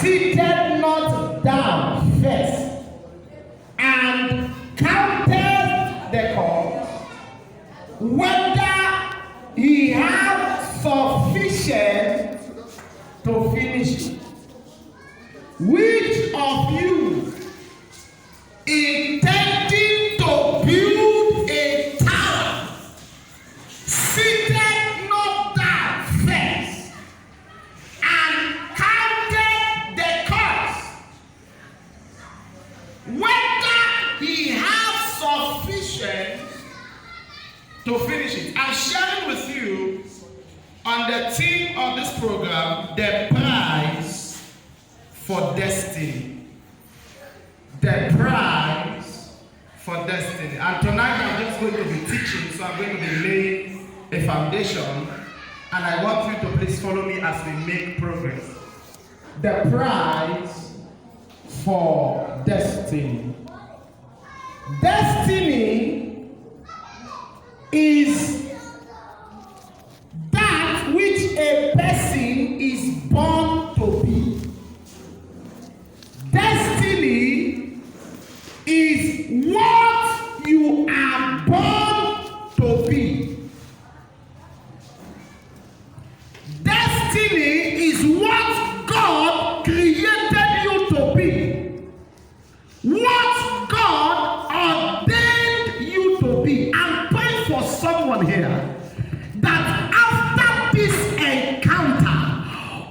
seated not down first, and counted the cost, whether he had sufficient to finish it. Which of you, intending to build a tower, seated not down first, and counted the cost, whether he has sufficient to finish it? I'm sharing with you on the theme of this program, the prize for destiny. The prize for destiny. And tonight I'm just going to be teaching, so I'm going to be laying a foundation, and I want you to please follow me as we make progress. The prize for destiny. Destiny is that which a person is born to be. Destiny is what you are born to be. Destiny is what God created you to be. What God ordained you to be. I'm praying for someone here that after this encounter,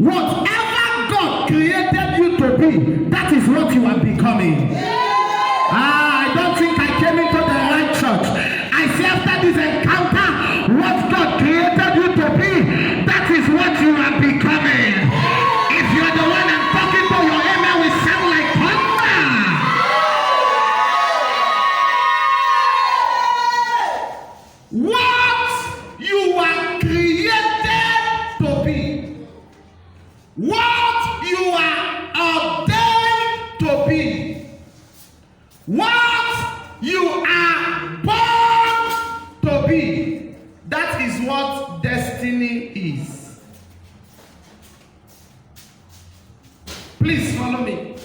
whatever God created you to be, that is what you are becoming. I don't think I came into the right church. I say after this encounter, what God created you to be, that is what you are becoming. If you're the one I'm talking to, your amen will sound like thunder. What you are created to be, what you are ordained to be, what you are born to be, that is what destiny is. Please follow me.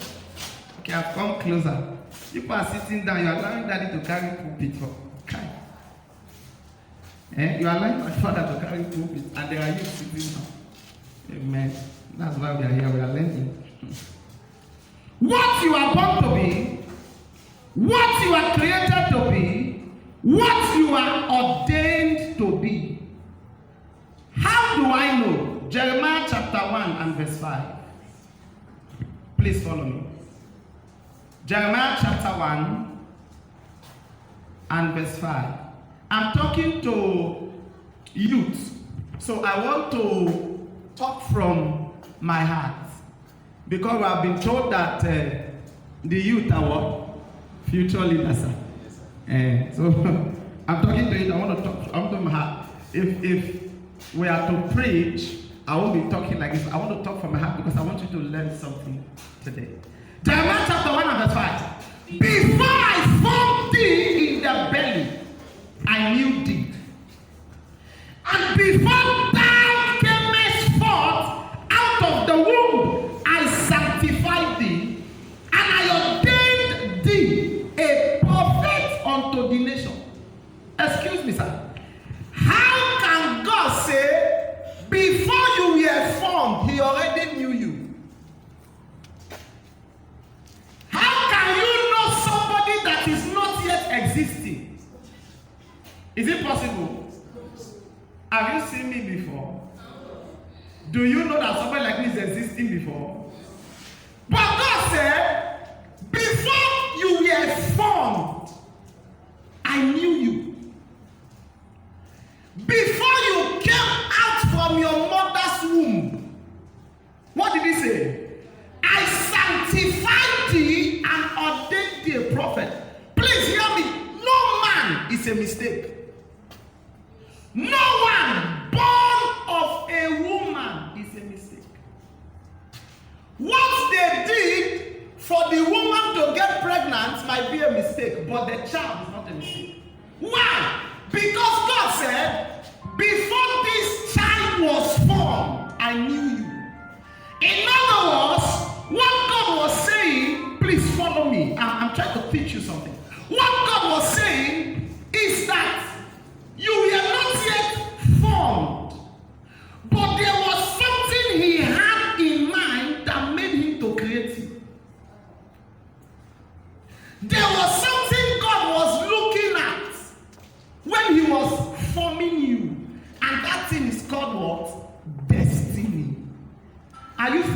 Okay, I've come closer. People are sitting down. You are allowing daddy to carry pulpit for kind. You are allowing my father to carry pulpit, and there are you sitting down. Amen. That's why we are here. We are learning. What you are born to be, what you are created to be, what you are ordained to be. How do I know? Jeremiah chapter 1 and verse 5. Please follow me. Jeremiah chapter 1 and verse 5. I'm talking to youth, so I want to talk from my heart, because we have been told that the youth are what? Future leaders. So I'm talking to you. I want to talk from my heart. If we are to preach, I won't be talking like this. I want to talk from my heart because I want you to learn something today. Jeremiah chapter 1 and verse 5. Before I formed thee in the belly, I knew thee. And before thou camest forth out of the womb, I sanctified thee, and I ordained thee a prophet unto the nation. Excuse me, sir. How can God say, before you were formed, he already knew you? How can you know somebody that is not yet existing? Is it possible? Have you seen me before? Do you know that somebody like me is existing before? But God said, before you were formed, I knew you. Before you came out from your mother's womb, what did he say? I sanctified thee and ordained thee a prophet. Please hear me. No man is a mistake. No one born of a woman is a mistake. What they did for the woman to get pregnant might be a mistake, but the child is not a mistake. Why? Because God said, before this child was formed, I knew you. In other words,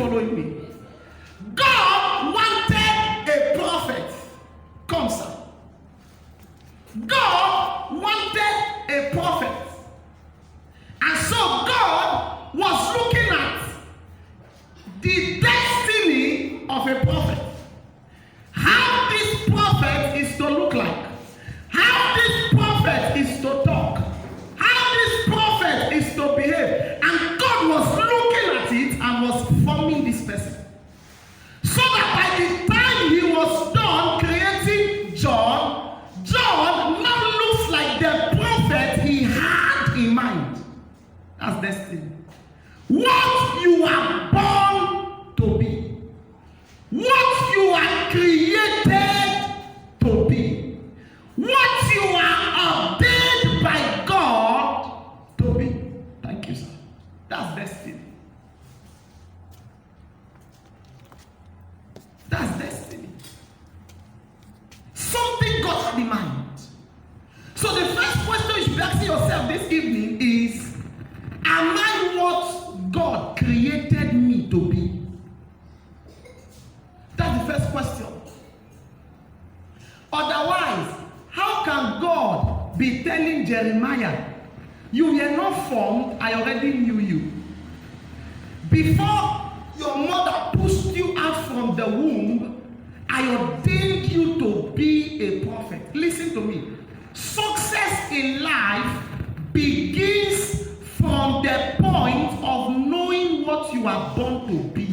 following me? God wanted a prophet. Come, sir. God wanted a prophet. And so God was looking at the destiny of a prophet. How this prophet is to look like. How this prophet is to talk. How this prophet is to behave. And God was looking at it and was forming this person. So that by the time he was done creating John, John now looks like the prophet he had in mind. That's destiny. What you are born to be. What you are created to be. What you are ordained by God to be. Thank you, sir. That's destiny. That's destiny. Something God had in mind. So the first question you should be asking yourself this evening is, am I what God created me to be? That's the first question. Otherwise, how can God be telling Jeremiah, you were not formed, I already knew you. Before your mother pushed you out from the womb, I ordained you to be a prophet. Listen to me. Success in life begins from the point of knowing what you are born to be.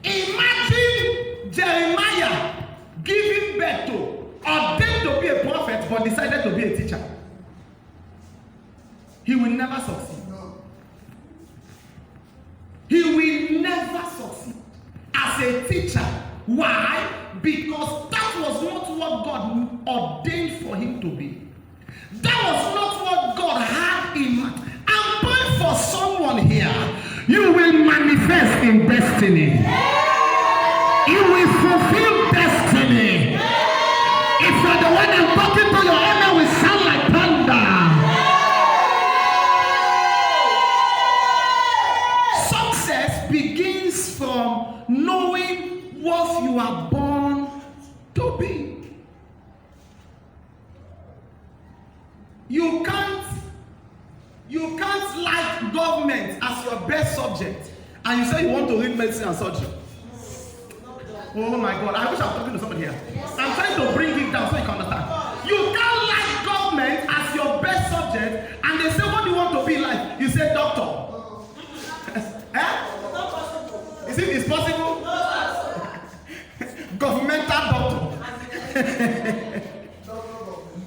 Imagine Jeremiah giving birth to, ordained to be a prophet, but decided to be a teacher. He will never succeed. He will never succeed as a teacher. Why? Because that was not what God ordained for him to be. That was not what God had in mind. I'm praying for someone here. You will manifest in destiny. You will fulfill destiny. If you're the one I'm talking to, your amen will sound like thunder. Success begins from knowing what you are born to be. You can't like government as your best subject and you say you want to read medicine and surgery. Oh my God, I wish I was talking to somebody here. I'm trying to bring it down so you can understand. You can't like government as your best subject and they say, what do you want to be like? You say doctor. Eh? Is it possible? Governmental doctor.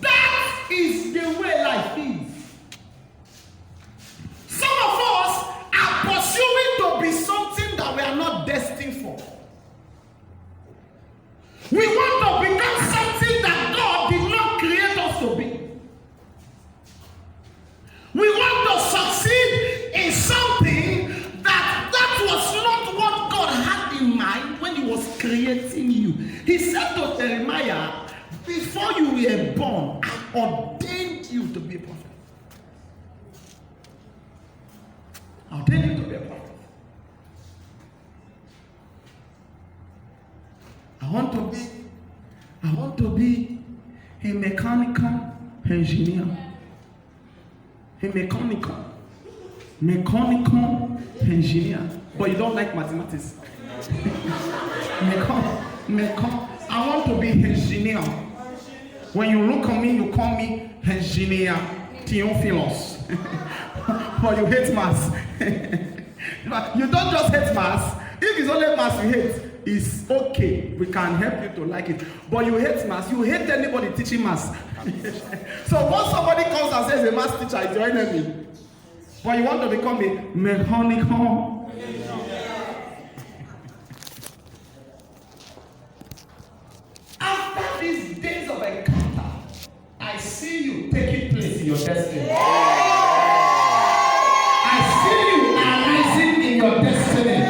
That is the way life is. Some of us are pursuing to be something that we are not destined for. We want to become something that God did not create us to be. We want to succeed in something that was not what God had in mind when he was creating you. He said to Jeremiah, before you were born, I ordained you to be a prophet. I ordained you to be a prophet. I want to be a mechanical engineer. A mechanical engineer. But you don't like mathematics. I want to be engineer. When you look at me, you call me engineer Theophilus. But you hate maths. But you don't just hate maths. If it's only maths you hate, it's okay. We can help you to like it. But you hate maths. You hate anybody teaching maths. So once somebody comes and says a maths teacher is your enemy, but you want to become a mechanical. After these days of encounter, I see you taking place in your destiny. I see you arising in your destiny.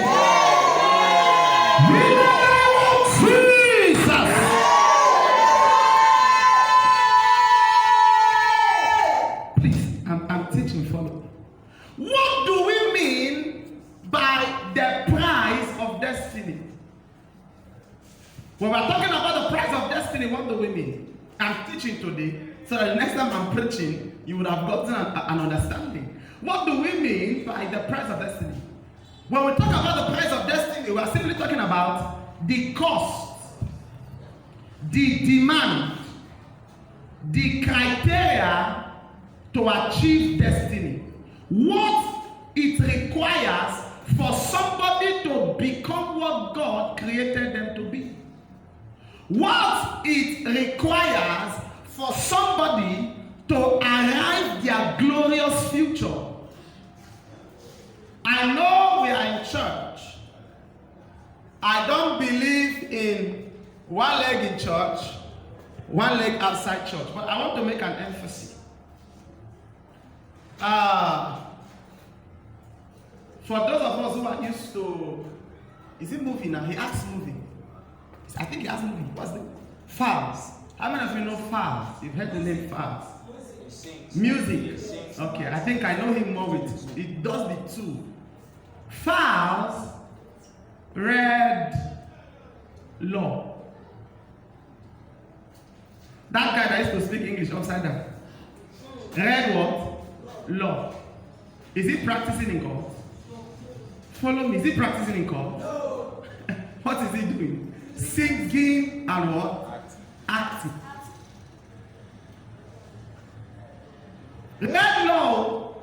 the prize of destiny. When we're talking about the prize of destiny, what do we mean? I'm teaching today, so that the next time I'm preaching, you would have gotten an understanding. What do we mean by the prize of destiny? When we talk about the prize of destiny, we are simply talking about the cost, the demand, the criteria to achieve destiny. What it requires for somebody to become what God created them to be. What it requires for somebody to arrive their glorious future. I know we are in church. I don't believe in one leg in church, one leg outside church, but I want to make an emphasis. For those of us who are used to, is it movie now? He asks movie. I think he asks movie. What's the Falz? How many of you know Falz? You've heard the name Falz. Music. Okay, I think I know him more with. It does the two. Falz read law. That guy that used to speak English upside down. Read what? Law. Is he practicing in court? Follow me. Is he practicing in court? No. What is he doing? Singing and what? Acting. Read law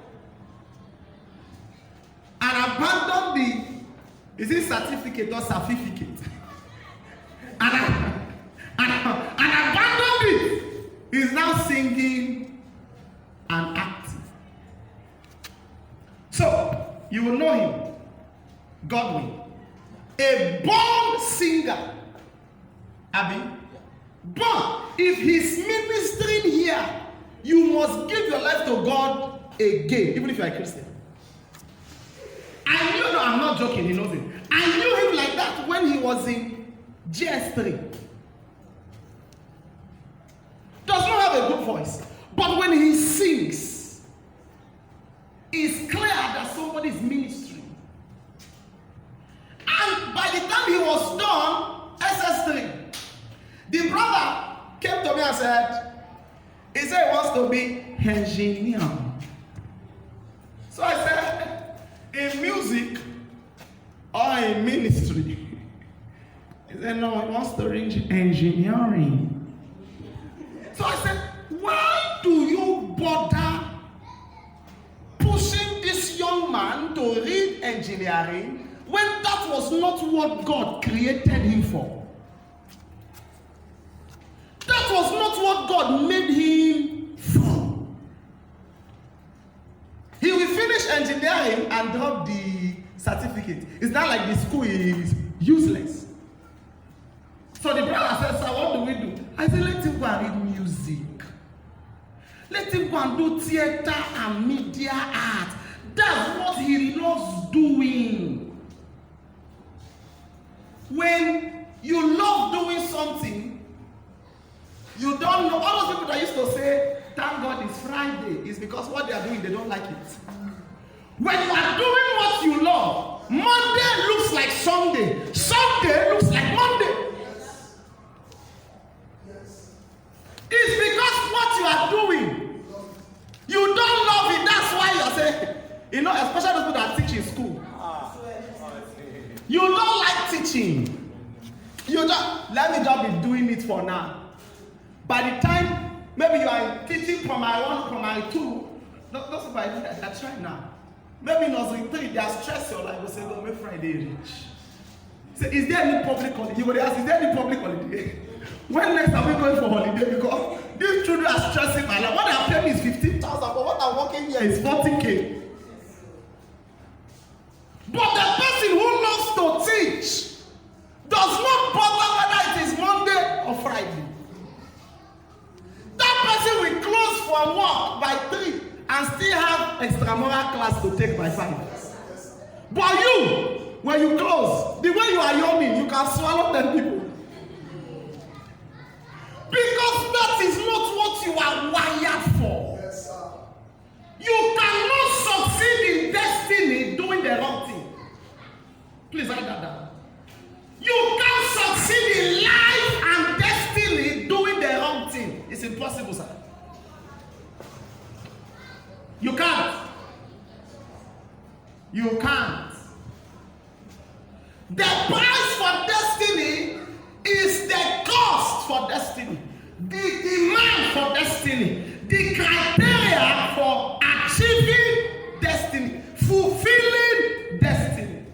and abandon the, is it certificate or certificate? and abandon it. He's now singing and acting. So, you will know him. Godwin. A born singer. Abi. But if he's ministering here, you must give your life to God again, even if you are a Christian. I knew, no, I'm not joking, he knows it. I knew him like that when he was in GS3. Does not have a good voice, but when he sings, it's clear that somebody is ministering. And by the time he was done, SS3, the brother came to me and said, he said he wants to be engineer. So I said, in music or in ministry? He said, no, he wants to read engineering. So I said, why do you bother pushing this young man to read engineering when that was not what God created him for? That was not what God made him for. He will finish engineering and drop the certificate. It's not like the school is useless. So the brother said, sir, what do we do? I said, let him go and read music. Let him go and do theater and media art. That's what he loves doing. When you love doing something, you don't know. All those people that used to say, thank God it's Friday, is because what they are doing, they don't like it. When you are doing what you love, Monday looks like Sunday. Sunday looks like Monday. It's because what you are doing, you don't love it. That's why you are saying, you know, especially those people that teach in school. You don't like teaching. You don't, let me just be doing it for now. By the time, maybe you are teaching primary 1, primary 2, those people I do that, that's right now. Maybe in nursery 3, they are stressed your life. They say, don't make Friday rich. So, is there any public holiday? You would ask, is there any public holiday? When next are we going for holiday? Because these children are stressing my life. What they are paying is 15,000, but what I'm working here is 40K. But the person who loves to teach does not bother whether it is Monday or Friday. That person will close for work by 3 and still have extramural class to take by 5. But you, when you close, the way you are yawning, you can swallow 10 people. Because that is not what you are wired for. You cannot succeed in destiny doing the wrong thing. Please write that down. You can't succeed in life and destiny doing the wrong thing. It's impossible, sir. You can't. You can't. The price for destiny is the cost for destiny, the demand for destiny, the criteria for achieving destiny, fulfilling destiny.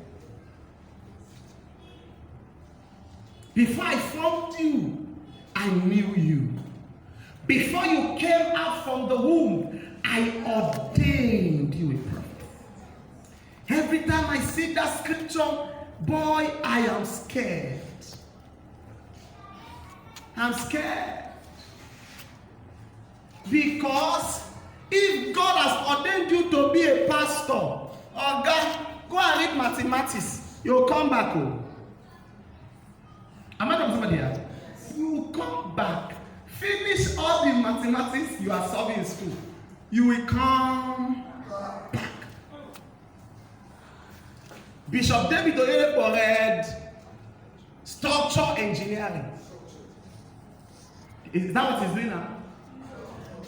Before I formed you, I knew you. Before you came out from the womb, I ordained you a prophet. Every time I see that scripture, boy, I am scared. I'm scared. Because if God has ordained you to be a pastor, or God, go and read mathematics, you'll come back home. Am I talking to somebody else? You come back, finish all the mathematics you are solving in school. You will come back. Bishop David Oyedepo read structural engineering. Is that what he's doing now?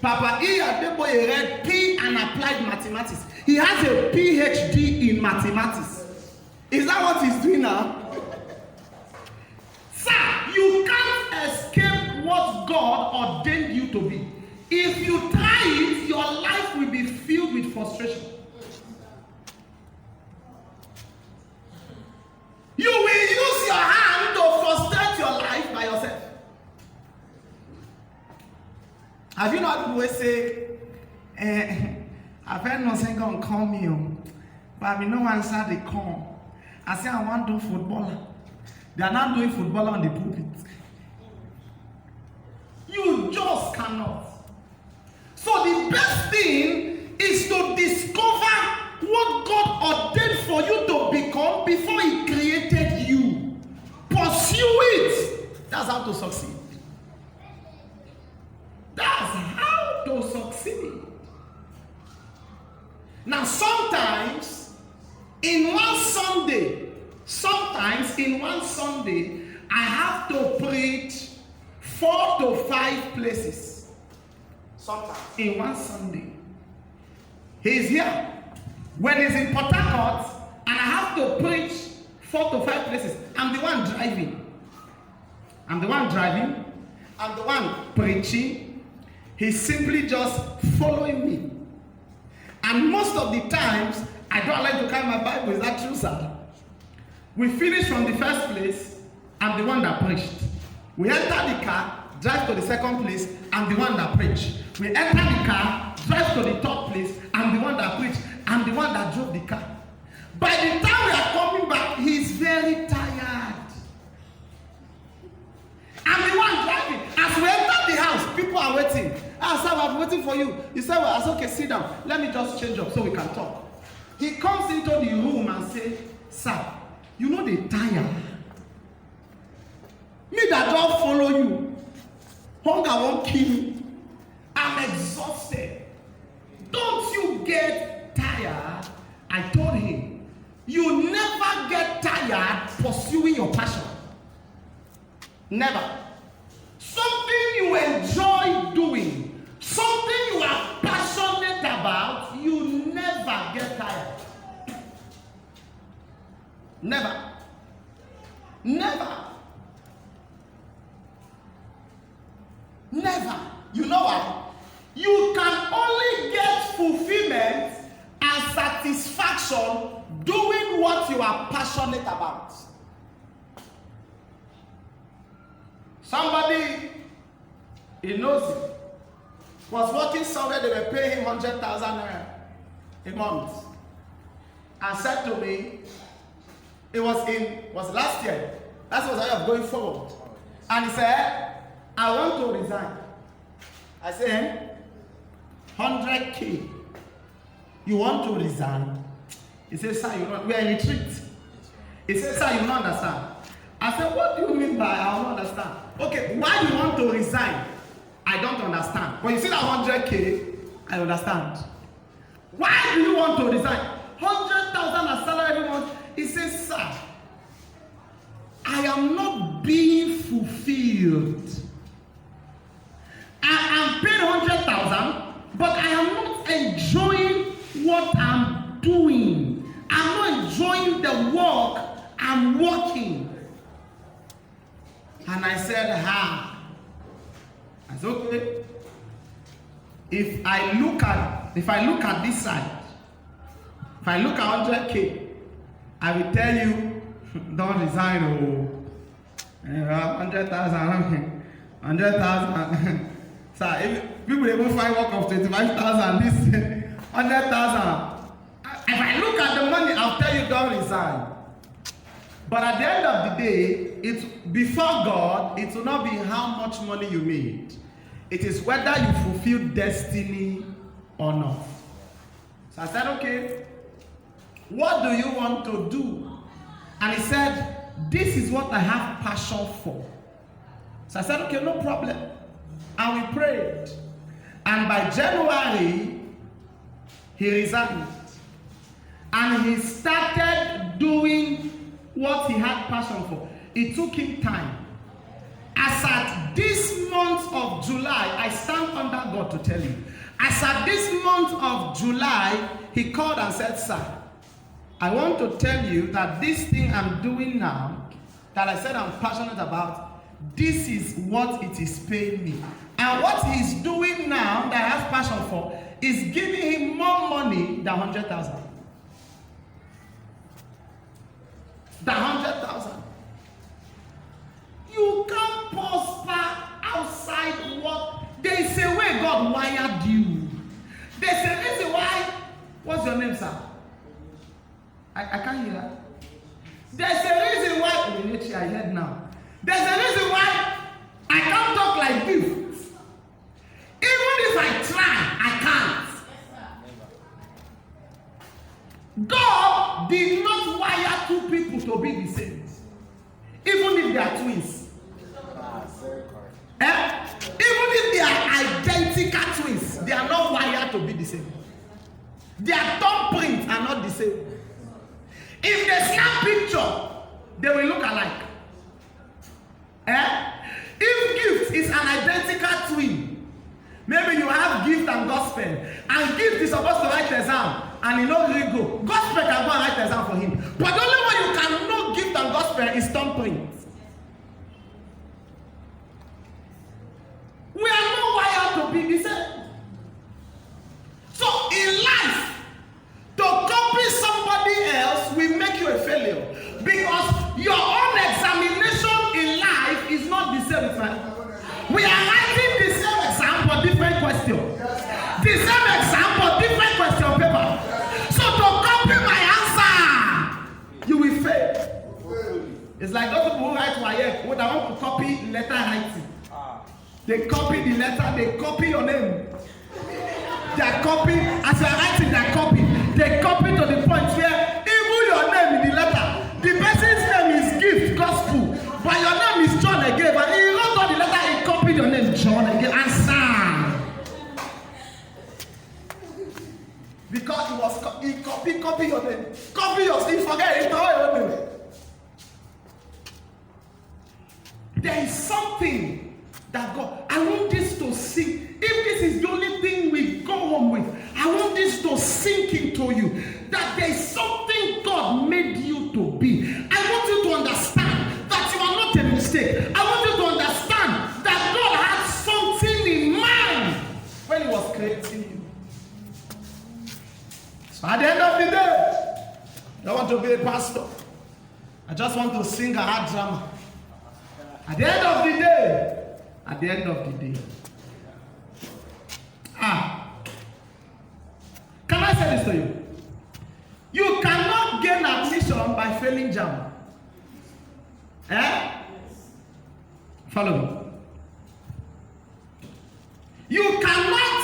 Papa E. Adeboye read P and applied mathematics. He has a PhD in mathematics. Is that what he's doing now? Sir, you can't escape what God ordained you to be. If you try it, your life will be filled with frustration. You will use your hand to frustrate your life by yourself. Have you not people say, I've heard nothing gonna call me, but I no answer they call. I say I want to do footballer. They are not doing football on the pulpit. You just cannot. So the best thing is to discover what God ordained for you to become before He created you. Pursue it. That's how to succeed. That's how to succeed. Now, sometimes in one Sunday, I have to preach 4 to 5 places. Sometimes in one Sunday. He's here. When he's in Port Harcourt, and I have to preach 4 to 5 places, I'm the one driving. I'm the one preaching. He's simply just following me. And most of the times, I don't like to carry my Bible. Is that true, sir? We finish from the first place, I'm the one that preached. We enter the car, drive to the second place, I'm the one that preached. We enter the car, drive to the third place, I'm the one that preached. I'm the one that drove the car. By the time we are coming back, he's very tired. I'm the one driving. As we enter the house, people are waiting. I said, I'm waiting for you. He said, well, I said, okay, sit down. Let me just change up so we can talk. He comes into the room and says, sir, you know they tired. Me that don't follow you. Hunger won't kill me. I'm exhausted. Don't you get tired? I told him, you never get tired pursuing your passion. Never. Something you enjoy doing, something you are passionate about, you never get tired. Never. Never. Never. You know why? You can only get fulfillment and satisfaction doing what you are passionate about. Somebody, he knows it, was working somewhere, they were paying him 100,000 naira a month, and said to me, it was last year, that was how I was going forward, and he said, I want to resign. I said, 100K, you want to resign? He said, sir, we are in retreat. He said, sir, you don't understand. I said, what do you mean by I don't understand? Okay, why you want to resign? I don't understand. But you see that 100K, I understand. Why do you want to resign? 100,000 as salary every month. He says, sir, am not being fulfilled. I am paid 100,000, but I am not enjoying what I'm doing. I'm not enjoying the work I'm working. And I said, I said, okay. If I look at this side, if I look at 100K, I will tell you, don't resign. 100,000. 100,000. So if people even find work of 25,000, this 100,000. If I look at the money, I'll tell you, don't resign. But at the end of the day, it's before God, it will not be how much money you made. It is whether you fulfill destiny or not. So I said, okay, what do you want to do? And he said, this is what I have passion for. So I said, okay, no problem. And we prayed. And by January, he resigned. And he started doing what he had passion for. It took him time. As at this month of July, I stand under God to tell you. As at this month of July, he called and said, sir, I want to tell you that this thing I'm doing now, that I said I'm passionate about, this is what it is paying me. And what he's doing now that I have passion for is giving him more money than 100,000. The 100,000. You can't prosper outside what there is a way God wired you. There's a reason why. What's your name, sir? I can't hear that. There's a reason why. I heard now. There's a reason why I can't talk like this. Even if I try, I can't. God did not wire two people to be the same, even if they are twins. Even if they are identical twins, they are not wired to be the same. Their thumbprints are not the same. If they snap picture, they will look alike. If gift is an identical twin, maybe you have gift and gospel, and gift is supposed to write exam, and he no really go. Gospel can go and write exam for him. But the only way you can know gift and gospel is thumbprint. We are not wired to be the same. So in life, to copy somebody else will make you a failure. Because your own examination in life is not the same. We are writing the same exam for different questions. The same exam for different question paper. So to copy my answer, you will fail. It's like those people who write WAEC, who want to copy letter writing. They copy the letter, they copy your name. They are copy, as you are writing, they are copy. They copy to the point where even your name in the letter, the person's name is Gift Gospel, but your name is John again. But he wrote on the letter, he copied your name, John again, and Sam. Because he copy your name. Copy your name, forget it, throw your name. There is something that God, I want this to sink. If this is the only thing we go home with, I want this to sink into you. That there is something God made you to be. I want you to understand that you are not a mistake. I want you to understand that God had something in mind when he was creating you. So at the end of the day, I want to be a pastor. I just want to sing a hard drama. At the end of the day, can I say this to you? You cannot gain admission by failing JAMB. Follow me. You cannot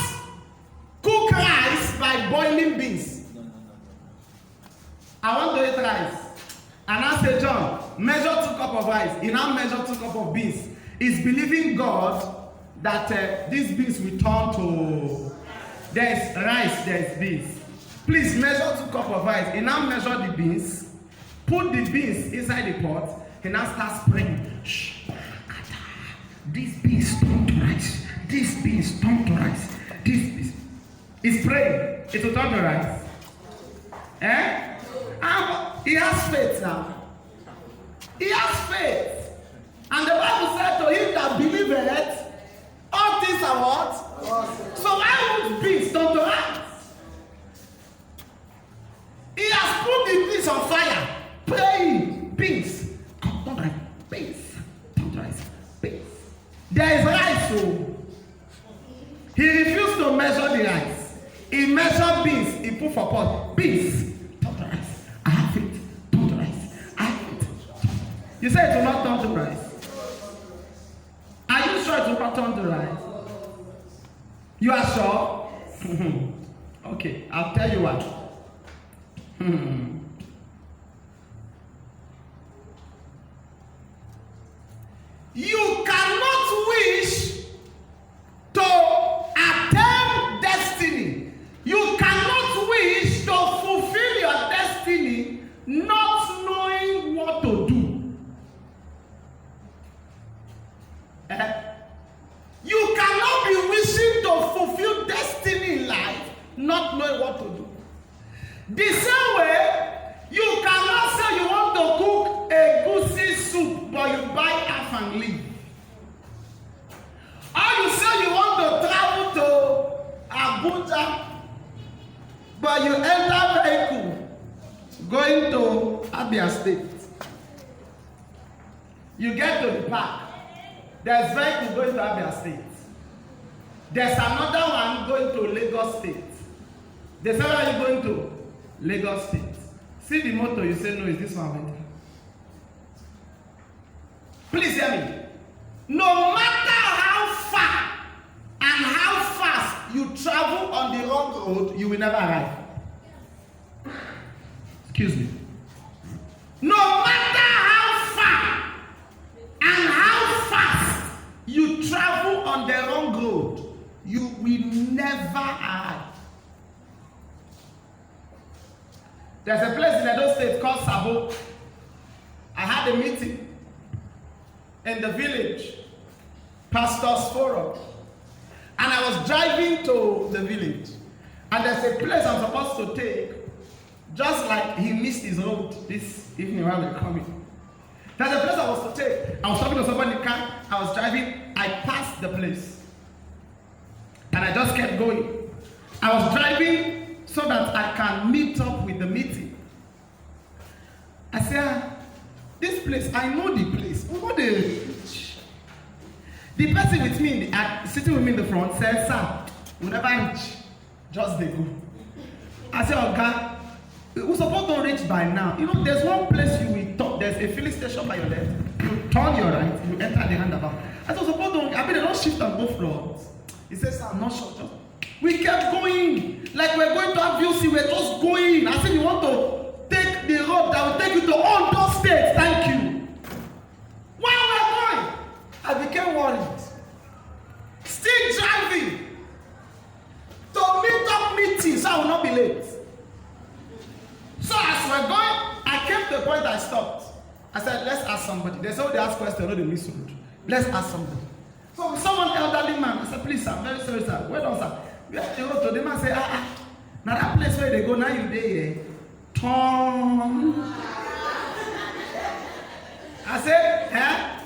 cook rice by boiling beans. I want to eat rice. And I say, John, measure 2 cups of rice. He now measure 2 cups of beans. He's believing God that these beans will turn to, there's rice, there's beans. Please measure 2 cups of rice. He now measure the beans, put the beans inside the pot. He now starts praying. This beans turn to rice. This beans turn to rice. This beans. He's praying. It will turn to rice. And he has faith now. He has faith. And the Bible said to him that believeth, all things are what? Awesome. So why would beans turn to rice? He has put the beans on fire. Praying. Beans. Turn to rice. Beans. Turn to rice. Beans. There is rice. So he refused to measure the rice. He measured beans. He put for pot. Beans. Turn to rice. I have it. Turn to rice. I have it. You say it will not turn to rice. Are you sure it will not turn to rice? You are sure? Okay, I'll tell you what. You cannot wish to attain destiny. You cannot wish to fulfill your destiny not knowing what to do. You cannot be wishing to fulfill destiny in life not knowing what to do. The same way, you cannot say you want to cook a goosey soup, but you buy half and leave. Or you say you want to travel to Abuja, but you enter vehicle going to Abia State. You get to the park. There's vehicle going to Abia State. There's another one going to Lagos State. They say, where are you going to? Lagos State. See the motor, you say, no, is this one better? Please hear me. No matter how far and how fast you travel on the wrong road, you will never arrive. Excuse me. No matter how far and how fast you travel on the wrong road, you will never arrive. There's a place in Edo State called Sabo. I had a meeting in the village, Pastor's Forum. And I was driving to the village. And there's a place I'm supposed to take, just like he missed his road this evening while we were coming. There's a place I was to take. I was talking to somebody in the car. I was driving. I passed the place. And I just kept going. I was driving so that I can meet up with the meeting. I said, this place, I know the place. The person with me, sitting with me in the front, said, sir, we'll never reach. Just they go. I said, okay, we're supposed to reach by now. You know, there's one place you will talk. There's a filling station by your left. You turn your right, you enter the roundabout. I said, supposed to, I mean, they don't shift on both roads. He said, sir, I'm not sure. We kept going. Like we're going to have VOC, we're just going. I said, you want to take the road that will take you to Ondo State. Thank you. While we're going, I became worried. Still driving to meet up meetings, so I will not be late. So as we're going, I came to the point I stopped. I said, let's ask somebody. They said, they ask questions, no, they miss road. Let's ask somebody. So someone elderly man, I said, please, sir, I'm very sorry, sir. Where down, sir? We have to go to the man say, now that place where they go, now you there, yeah. Turn. I said,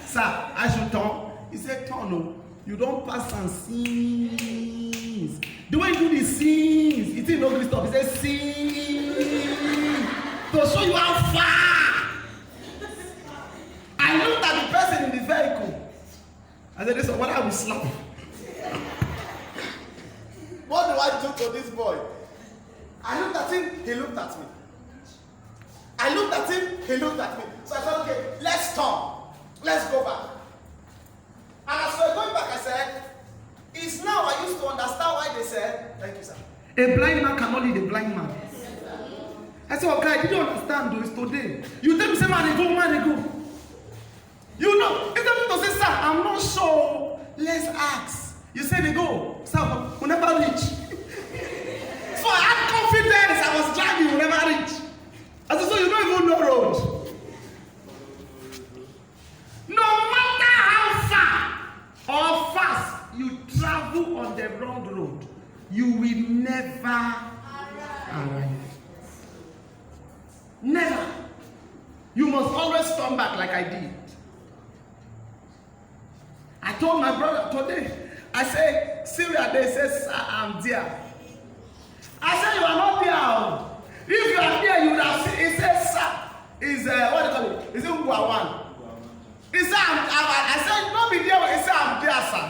sir, I should turn. He said, turn, no. You don't pass and scenes. The way you do the scenes, it ain't no stop. He said, scenes. To show you how far. I looked at the person in the vehicle. I said, listen, what I will slap. What do I do to this boy? I looked at him, he looked at me. I looked at him, he looked at me. So I said, okay, let's turn. Let's go back. And as we're going back, I said, it's now I used to understand why they said, thank you, sir. A blind man cannot lead a blind man. I said, okay, I didn't understand though, it's today. You tell me, say, man, go. You know, instead of to say, sir, I'm not sure. Let's ask. You say they go. Sir, we'll never reach. So I had confidence. I was driving, we'll never reach. I said, so you don't even know road. you will never arrive. Never. You must always turn back like I did. I told my brother today, I said, see where they say, sir, I'm there. I said, you are not there. If you are there, you would have seen, he said, sir, is, what do you call it? Is it Uguawan? He said, I said, not be there, he said, I'm there, sir.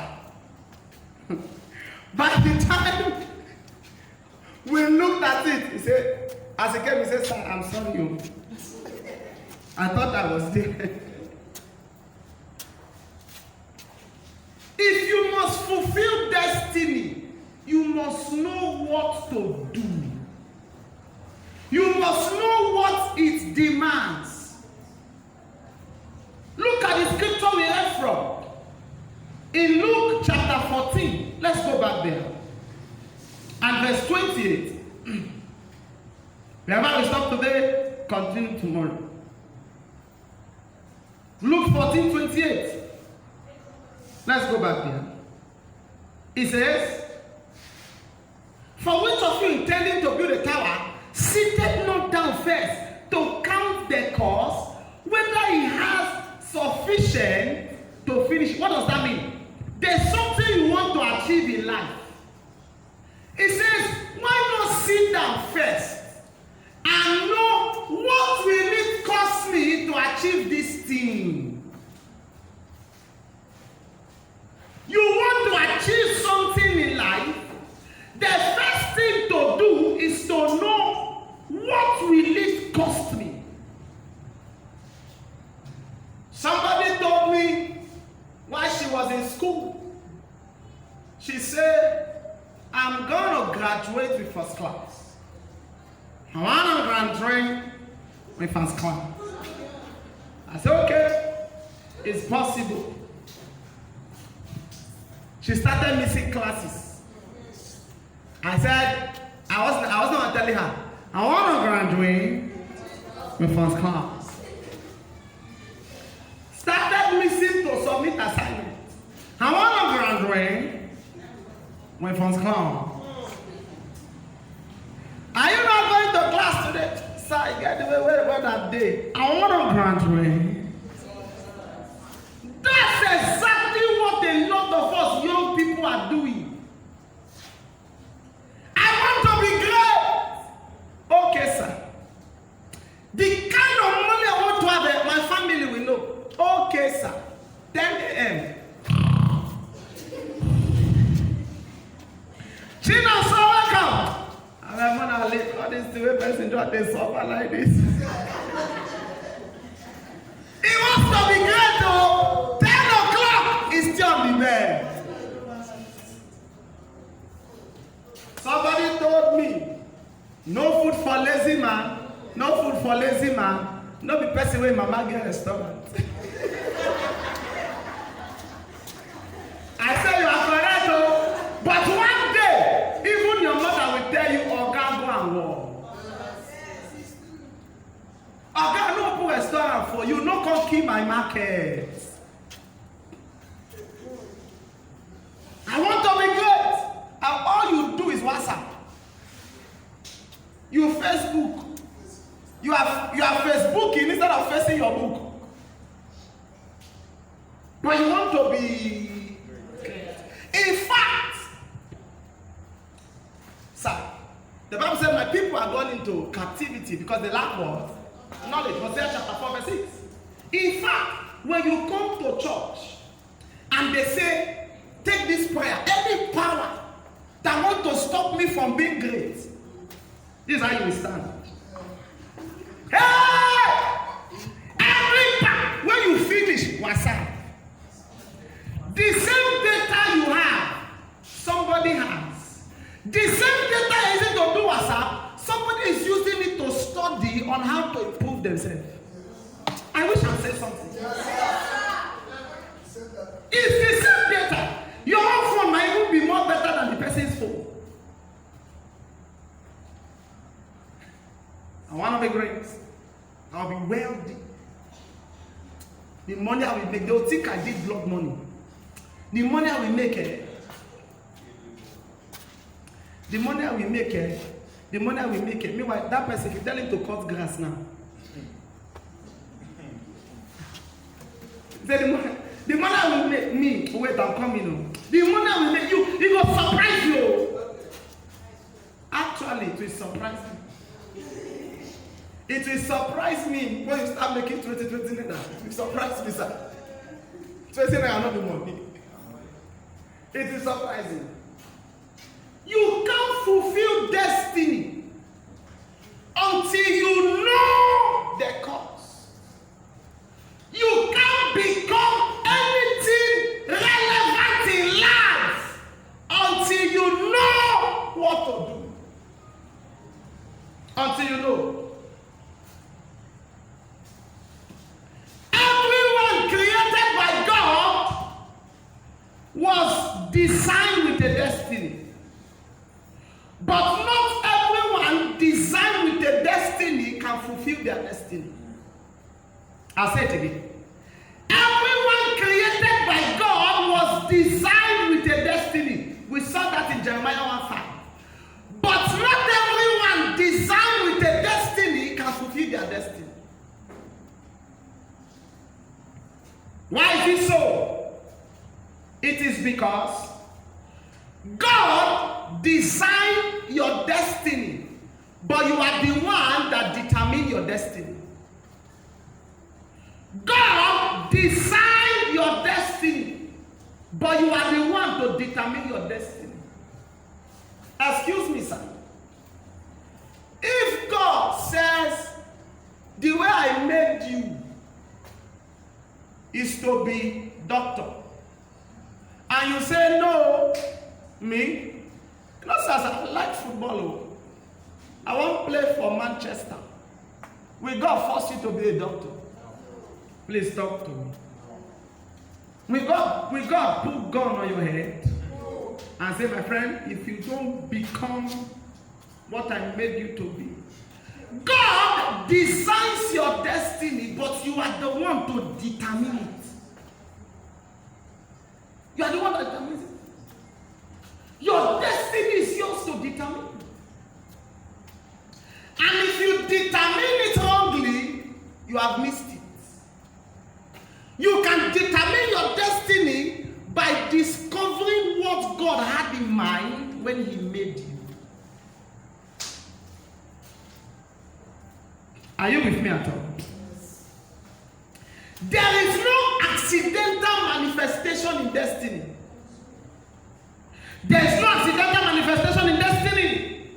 By the time we looked at it, he said, as he came, he said, sir, I'm sorry you. I thought I was there. If you must fulfill destiny, you must know what to do. You must know what it demands. Look at the scripture we read from. In Luke chapter 14, let's go back there. And verse 28. Wherever we stop today, continue tomorrow. Luke 14:28. Let's go back there. It says, for which of you intending to build a tower, seated not down first to count the cost, whether he has sufficient to finish. What does that mean? There's something you want to achieve in life. It says, why not sit down first and know what will it cost me to achieve this thing? You want to achieve something in life, the first thing to do is to know what will it cost me. Somebody told me while she was in school, she said, I'm going to graduate with first class. I want to graduate with first class. I said, okay, it's possible. She started missing classes. I said, I was not telling her, I want to graduate with first class. Started missing to submit assignment. I want to graduate with first class. Are you not going to class today? Sir, get away, where about that day? I want to graduate. That's exactly what a lot of us young people are doing. I want to be great. Okay, sir. The kind of money I want to have, my family will know. Okay, sir. 10 a.m. Chino, so welcome. I'm going to leave all this to a person that they suffer like this. He wants to be great, though. 10 o'clock is still on the bed. Somebody told me, no food for lazy man, no food for lazy man, no be person wey mama get restaurant. I say you are correct, though, but one day, even your mother will tell you, Oga, go and work. Oga, no open restaurant for you, no come keep my market. I want to be great. And all you do is WhatsApp. You Facebook. You are Facebooking instead of facing your book. But you want to be great. In fact, sir, the Bible said my people are gone into captivity because they lack what? Knowledge. Hosea chapter 4 verse 6. In fact, when you come to church and they say, take this prayer, any power that want to stop me from being great, this is how you will stand. Hey! Every time when you finish WhatsApp, the same data you have, somebody has. The same data is to do WhatsApp, somebody is using it to study on how to improve themselves. I wish I said something. It's the same data. Your own phone might even be more better than the person's phone. I want to be great. I'll be wealthy. The money I will make, they'll think I did blood money. The money I will make, The money I will make it. The money I will make it. Meanwhile, that person, if you tell him to cut grass now. Say the money I will make me. Wait, I'm coming. The money I will make you, it will surprise you. Actually, it will surprise me. It will surprise me when you start making 20 naira. It will surprise me, sir. 20 naira not the money. It is surprising. You can't fulfill destiny until you know the cause. You can't become anything relevant in life until you know what to do. Until you know. Everyone created by God was designed with a destiny. But not everyone designed with a destiny can fulfill their destiny. I'll say it again. Everyone created by God was designed with a destiny. We saw that in Jeremiah 1:5. But not everyone designed with a destiny can fulfill their destiny. Why is it so? It is because God designed your destiny, but you are the one that determines your destiny. God designed your destiny, but you are the one to determine your destiny. Excuse me, sir. If God says, the way I made you is to be doctor, and you say, no, me? No, sir, I like football. I want to play for Manchester. Will God force you to be a doctor? Please talk to me. Will God put gun on your head and say, my friend, if you don't become what I made you to be. God designs your destiny, but you are the one to determine it. You are the one that determines it. Your destiny is yours to determine. And if you determine it wrongly, you have missed it. You can determine your destiny by discovering what God had in mind when He made you. Are you with me at all? There is no accidental manifestation in destiny. There is no accidental manifestation in destiny.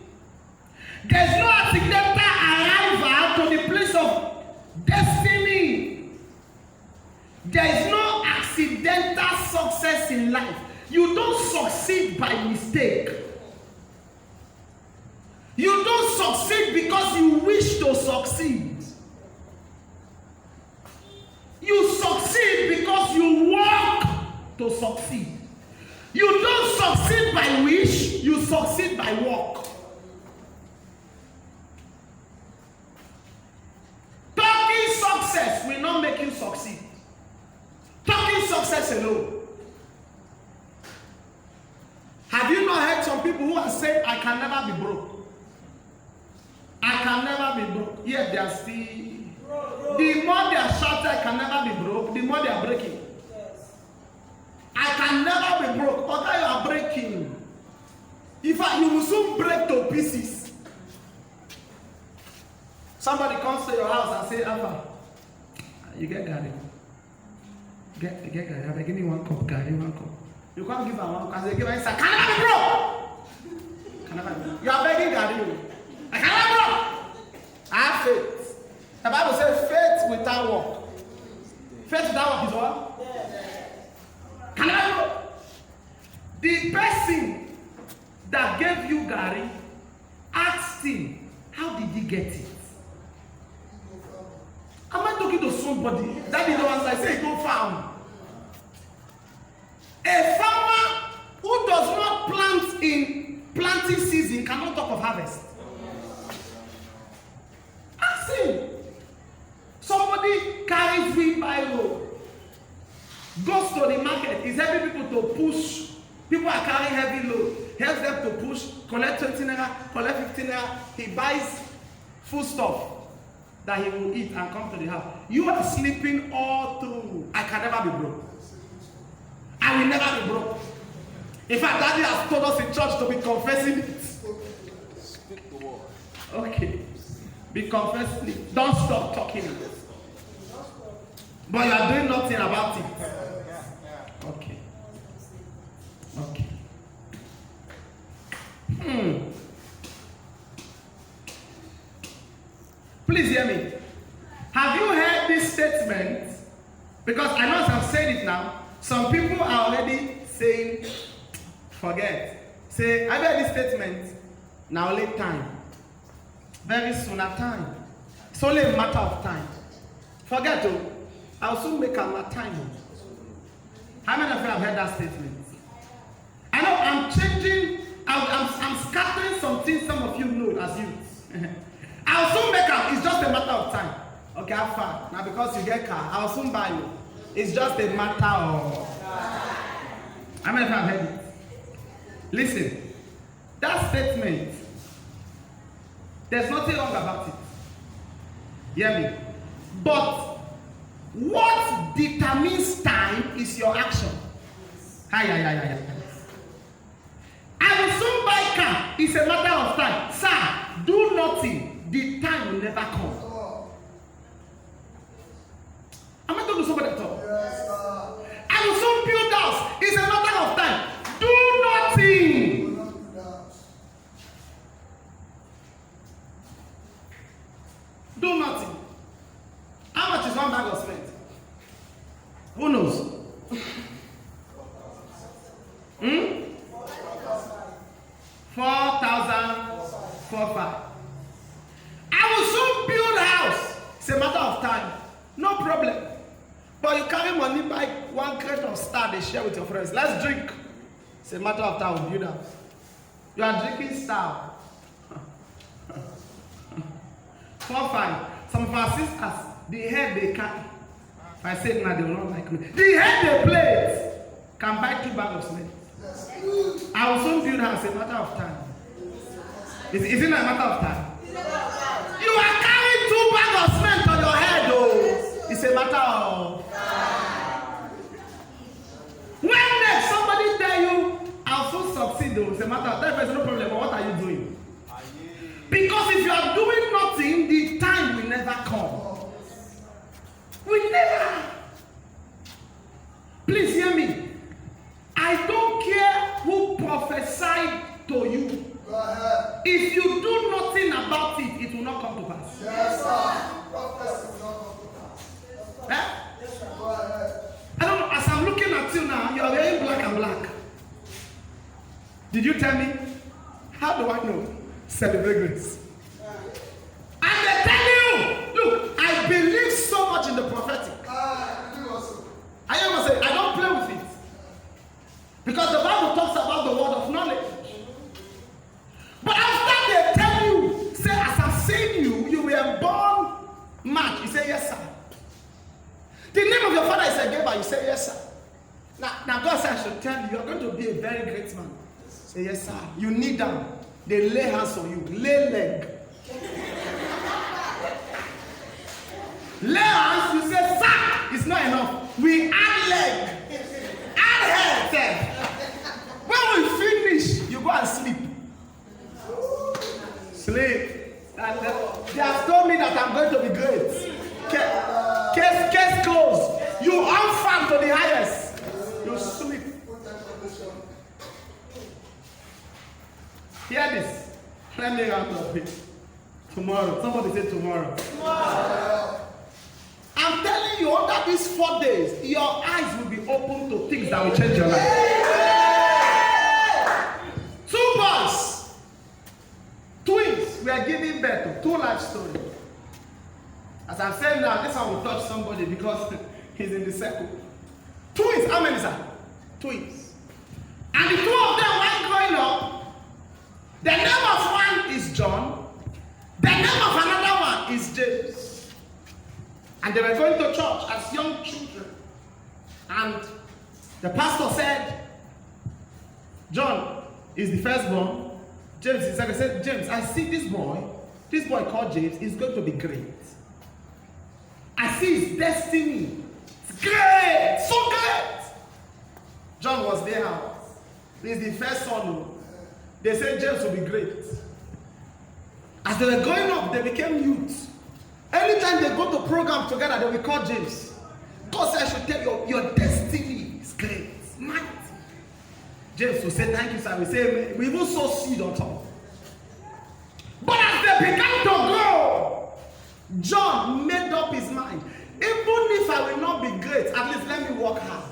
There is no accidental arrival to the place of destiny. There is no accidental success in life. You don't succeed by mistake. You don't succeed because you wish to succeed. You succeed because you work to succeed. You don't succeed by wish, you succeed by work. Talking success will not make you succeed. Talking success alone. Have you not heard some people who are saying, I can never be broke? I can never be broke. Yet they are still. The more they are shouting, I can never be broke, the more they are breaking. I can never be broke. Okay, you are breaking. In fact, you will soon break to pieces. Somebody comes to your house and say, Alpha, you get Gary. Get Gary. Give me one cup, Gary, one cup. You can't give her one cup. They give her, I can never be broke. Can never be broke. You are begging Gary. I can never be broke. I have faith. The Bible says faith without work. Faith without work is what? Can I know? The person that gave you Gary asked him, how did he get it? Am I talking to somebody? That is the one I say, go farm. A farmer who does not plant in planting season cannot talk of harvest. Ask him. Somebody carries wheelbarrow, goes to the market, is helping people to push. People are carrying heavy load. helps them to push, collect 20 naira, collect 15 naira. He buys food stuff that he will eat and come to the house. You are sleeping all through. I can never be broke. I will never be broke. In fact, Daddy has told us in church to be confessing it. Speak the word. Okay. Be confessing it. Don't stop talking it. But you are doing nothing about it. Okay. Okay. Please hear me. Have you heard this statement? Because I know as I'm saying it now, some people are already saying, forget. Say, I heard this statement. Now late time. Very soon at time. It's only a matter of time. Forget to. I'll soon make a time. How many of you have heard that statement? I know I'm changing, I'm scattering some things some of you know as youth. I'll soon make up, it's just a matter of time. Okay, have fun. Now because you get car, I'll soon buy you. It's just a matter of how many of you have heard it? Listen, that statement, there's nothing wrong about it. Hear me? But what determines time is your action. I will soon buy car. It's a matter of time. Sir, do nothing. The time will never come. Am I talking to somebody at all? Yes, sir. I will soon build house. It's a matter of time. Do nothing. Do nothing. How much is one bag of cement? Who knows? 4,045. I will soon build a house. It's a matter of time. No problem. But you carry money, buy one crate of Star, they share with your friends. Let's drink. It's a matter of time. We'll build a house. You are drinking Star. 4, 5. Some of our sisters, the head they carry. If I say it now, they will not like me. The head they play can buy 2 bags of cement. I will soon build a house. A matter of time. Is it not a matter of time? You are carrying 2 bags of cement on your head, though. It's a matter of time. When next somebody tell you, I'll soon succeed, though, it's a matter of time. There's no problem. But what are you doing? Because if you are doing nothing, the time will never come. We never. Please hear me. I don't care who prophesied to you. Go ahead. If you do nothing about it, it will not come to pass. Yes, sir. Prophecy will not come to pass. Eh? Yes, sir. Go ahead. I don't know. As I'm looking at you now, you are wearing black and black. Did you tell me? How do I know? Celebrate grace. And they tell you, look, I believe so much in the prophetic. I believe also. I ever say, I don't play with it. Because the Bible talks about the word of knowledge. But after they tell you, say, as I've seen you, you were born March. You say, yes, sir. The name of your father is Ageba. You say, yes, sir. Now God said, I should tell you, you're going to be a very great man. Say, yes, sir. You kneel down. They lay hands on you. Lay leg. Lay hands, you say, sir, it's not enough. We add leg. Add head. When we finish, you go and sleep. Sleep. And they have told me that I'm going to be great. Case closed. You unfarm to the highest. You sleep. Hear this. Let me round up it. Tomorrow. Somebody say tomorrow. Tomorrow. I'm telling you, under these 4 days, your eyes will be open to things that will change your life. 2 boys, twins, were giving birth to 2 life stories. As I'm saying now, this one will touch somebody because he's in the circle. Twins, how many are? Twins. And the 2 of them, while growing up, the name of one is John, the name of another one is James. And they were going to church as young children. And the pastor said, John, is the firstborn. James is second. Said, James, I see this boy called James is going to be great. I see his destiny. It's great, so great. John was there. He's the first son. They said James will be great. As they were growing up, they became youth. Anytime they go to program together, they will call James. God said, I should tell you, your destiny is great. It's mighty. James will say, thank you, sir. We say, we even sow seed on top. But as they began to grow, John made up his mind. Even if I will not be great, at least let me work hard.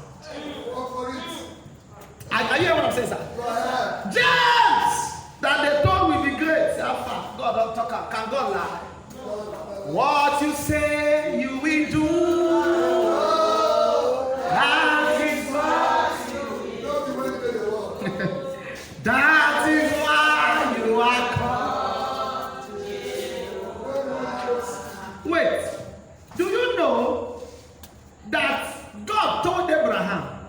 Work for it. Are you hear what I'm saying, sir? Go ahead. James! That they thought will be great. Say, God don't talk. Can God lie? What you say you will do. That is what you Don't be waiting for the world. That is why you are called. Wait, do you know that God told Abraham,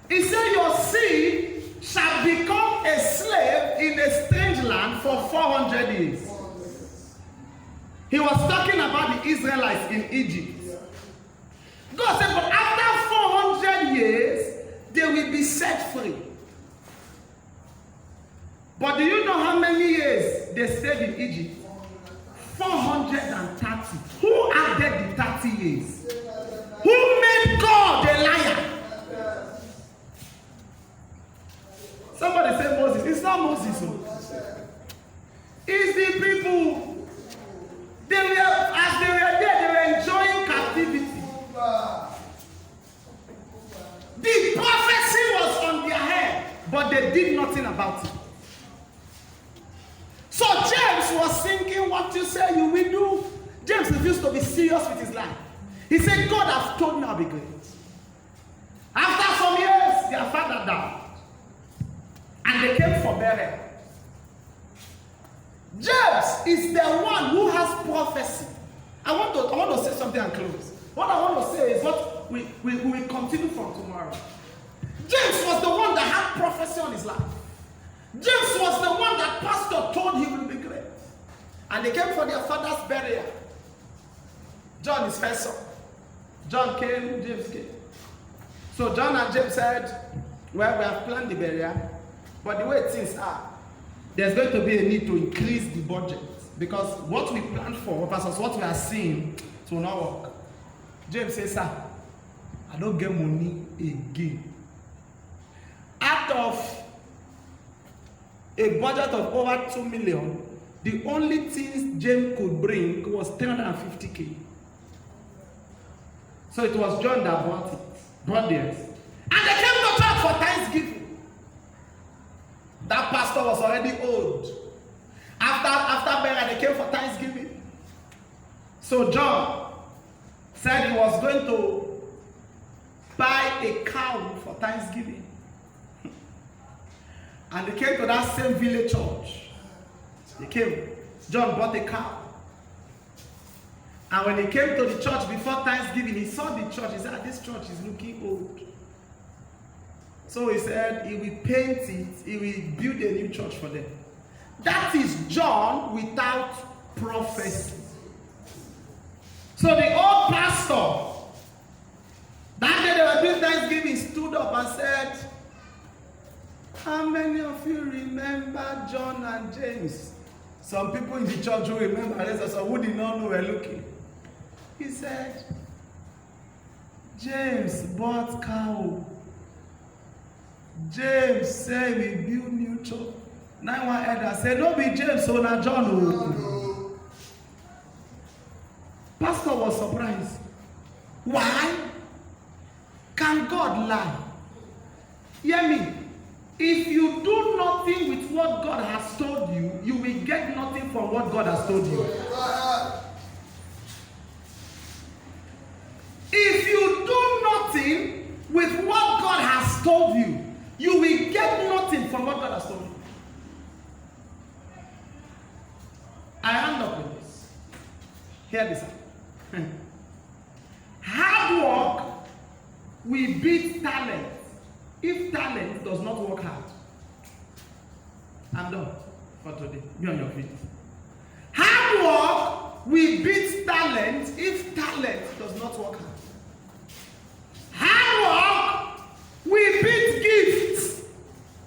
he said your seed shall become a slave in a strange land for 400 years. He was talking about the Israelites in Egypt. God said, but after 400 years, they will be set free. But do you know how many years they stayed in Egypt? 430. Who added the 30 years? Who made God a liar? Somebody say Moses. It's not Moses. It's the people. They were, as they were there, they were enjoying captivity. The prophecy was on their head, but they did nothing about it. So James was thinking, what you say you will do. James refused to be serious with his life. He said, God has told me I'll be great. After some years, their father died. And they came for burial. James is the one who has prophecy. I want to say something and close. What I want to say is what we will continue from tomorrow. James was the one that had prophecy on his life. James was the one that pastor told he will be great. And they came for their father's burial. John is first son. John came, James came. So John and James said, well, we have planned the burial, but the way things are, there's going to be a need to increase the budget, because what we planned for versus what we are seeing, it will not work. James says, sir, I don't get money again. Out of a budget of over 2 million, the only things James could bring was 350K. So it was John that brought theirs. And they came to church for Thanksgiving. That pastor was already old. After burial, they came for Thanksgiving. So John said he was going to buy a cow for Thanksgiving. And they came to that same village church. They came. John bought a cow. And when he came to the church before Thanksgiving, he saw the church. He said, this church is looking old. So he said he will paint it, he will build a new church for them. That is John without prophecy. So the old pastor, that day they were doing Thanksgiving, stood up and said, how many of you remember John and James? Some people in the church who remember, some who did not know were looking. He said, James bought cow. James said we build new church. Now one elder said, no be James, so now John. Pastor was surprised. Why? Can God lie? Hear me. If you do nothing with what God has told you, you will get nothing from what God has told you. If you do nothing with what God has told you, you will get nothing from what God has told you. I end up with this. Hear this out. Hard work will beat talent if talent does not work hard. I'm done for today. Be on your feet. Hard work will beat talent if talent does not work hard. Hard work will beat gifts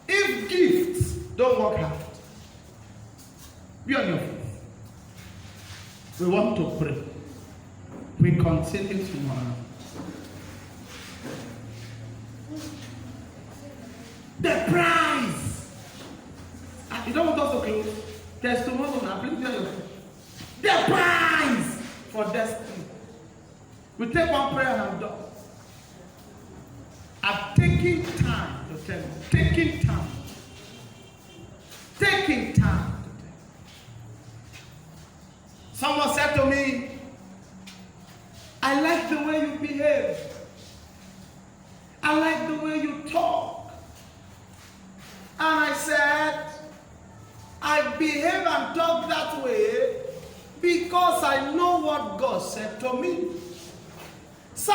if gifts don't work hard. Be on your feet. We want to pray. We continue tomorrow. The prize. You don't want us to close. There's tomorrow now. Bring your feet. The prize for destiny. We take one prayer and I'm done. I'm taking time to tell you. Taking time. Taking time. Someone said to me, I like the way you behave. I like the way you talk. And I said, I behave and talk that way because I know what God said to me. Sir,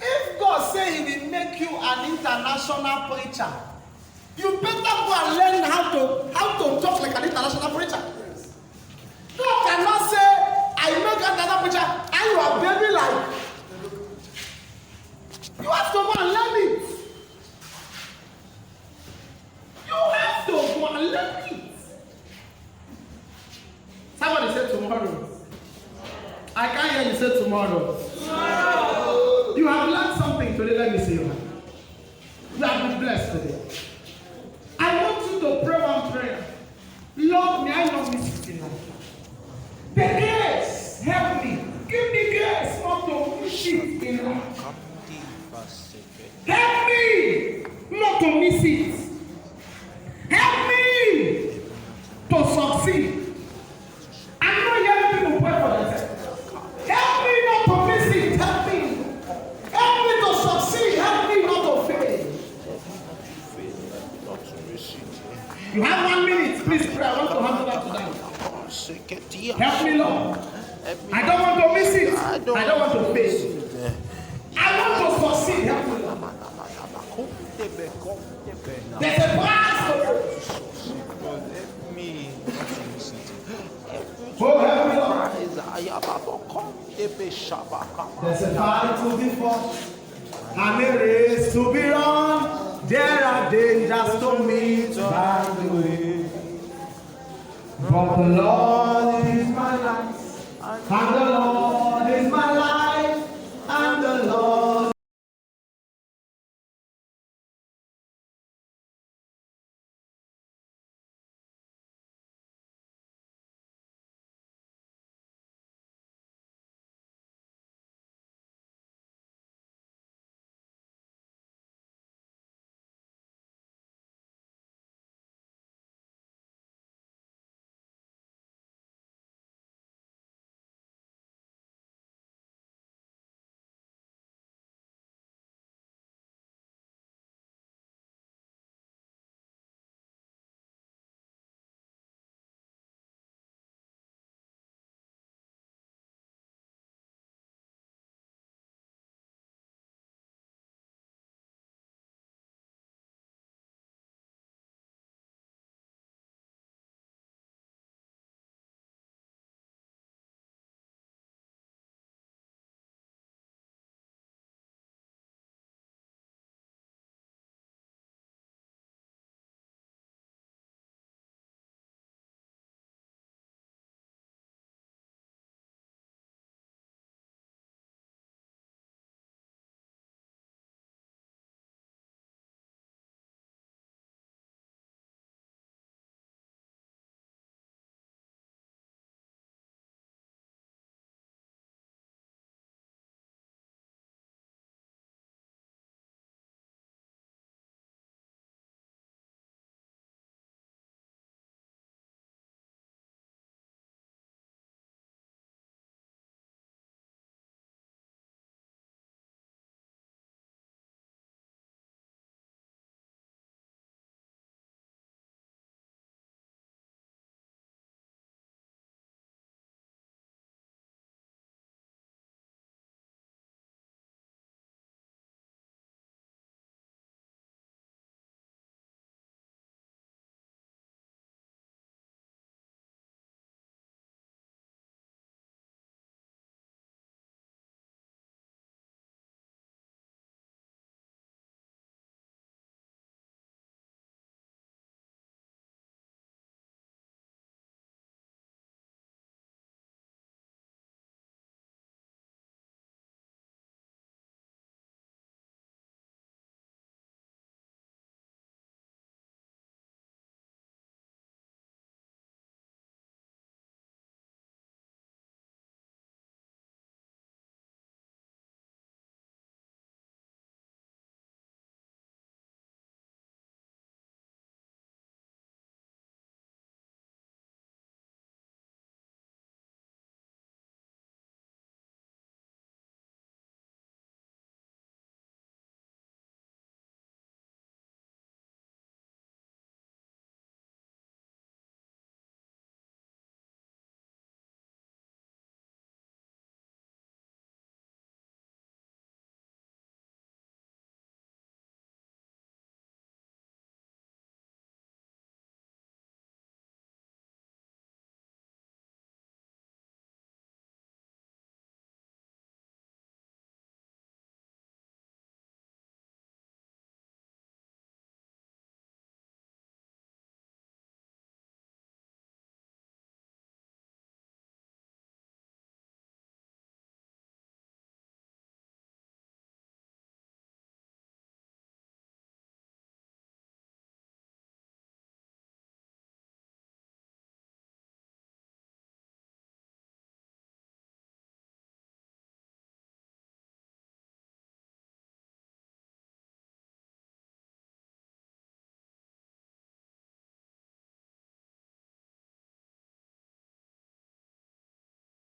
if God said He will make you an international preacher, you better go and learn how to talk like an international preacher. God cannot say, I make an international preacher, and you are very like. You have to go and learn it. You have to go and learn it. Somebody said tomorrow. I can't hear you say tomorrow. Tomorrow. You have learned something today. Let me see you. You have been blessed today. I want you to pray one prayer. Lord, may I not miss it in life. The grace, help me. Give me grace not to miss it in life. Help me not to miss it. Help me to succeed. I'm not hearing people pray for themselves. Help me not to miss it. Help me. Help me to succeed. Help me not to fail. You have 1 minute. Please pray. I want to handle that to them. Help me, Lord. I don't want to miss it. I don't want to fail. I want to succeed. Help me, Lord. There's a prize for you. Oh, help me, Lord. There's a fight to be fought and a race to be run. There are dangers to meet by the way. But the Lord is my light, and the Lord